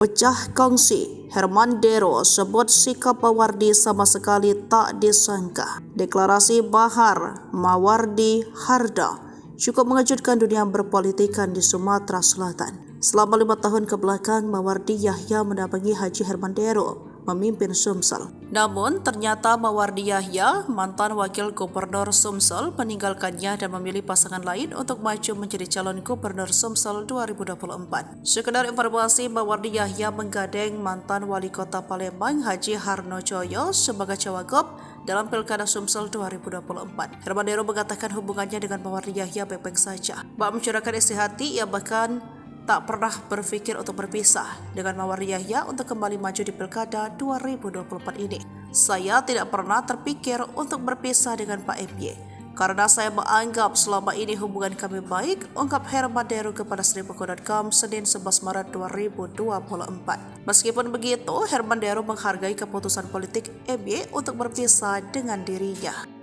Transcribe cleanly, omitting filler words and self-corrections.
Pecah kongsi, Herman Dero sebut sikap Mawardi sama sekali tak disangka. Deklarasi Bahar Mawardi Harda cukup mengejutkan dunia berpolitikan di Sumatera Selatan. Selama 5 tahun kebelakang, Mawardi Yahya mendampingi Haji Herman Dero memimpin Sumsel. Namun ternyata Mawardi Yahya, mantan wakil gubernur Sumsel, meninggalkannya dan memilih pasangan lain untuk maju menjadi calon gubernur Sumsel 2024. Sekedar informasi, Mawardi Yahya menggandeng mantan wali kota Palembang Haji Harnojoyo sebagai cawagup dalam Pilkada Sumsel 2024. Herman Dero mengatakan hubungannya dengan Mawardi Yahya baik-baik saja. Bak mencurahkan isi hati, ia bahkan tak pernah berpikir untuk berpisah dengan Mawardi Yahya untuk kembali maju di Pilkada 2024 ini. Saya tidak pernah terpikir untuk berpisah dengan Pak MY karena saya menganggap selama ini hubungan kami baik, ungkap Herman Dero kepada Sribuku.com Senin 11 Maret 2024. Meskipun begitu, Herman Dero menghargai keputusan politik MY untuk berpisah dengan dirinya.